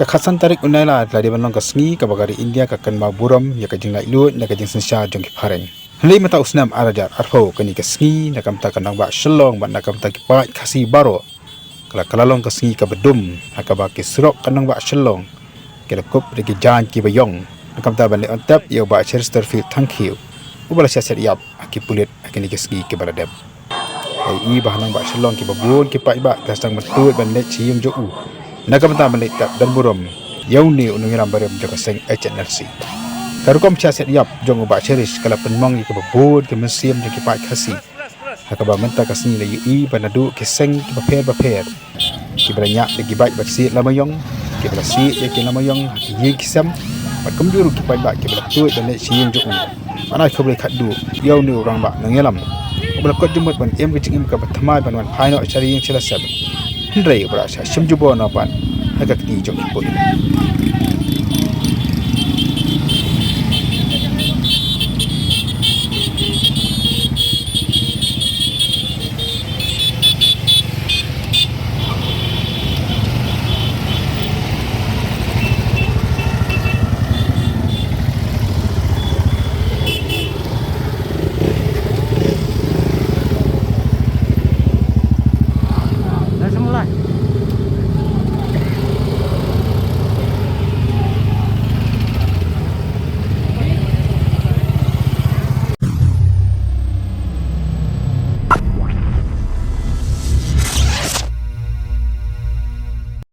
Kekhasan tarik unailah telah dibanlong kesngi ke bagari India ke kan buram ya kajing lai lut na kajing sensya jong kipareng. Heli mata usnam arajar arfo kani kesngi na kamta kanang ba shelong ba na kamta kipat khasi baro. Kala kalalong kesngi ke bedum akaba kisrok kanang ba shelong. Kala kup rigi jan ki bayong. Na kamta ban le ontap ya ba Cherish thank you. Ubala siasat yap akipulit akini kesngi ke baladep. Ai bahanang ba shelong ki babul ki Paidbah Sdang Tuid ban le Iong joku. Nakamta menitap dan buram yauni unungiram barem jaga seng HNLC. Karukom siasat yap jong ubak Cherish kala penmong ke babud ke museum ke RiKhasi. Hakaba menta kasni la yui banadu ke seng ke baper ki banyak lagi baik bersih Lama Iong ke bersih ke Lama Iong ki ye kisam bat kemjuru ki Paidbah ke betul dan le Iong joku. Mana khabre khadu yauni orang ba nangelam. Ubal kot jumut ban em ke cingim ka bathamai ban phaino Cherish chelasab. Hendrai berasa semjubo napan agak di jom ipun.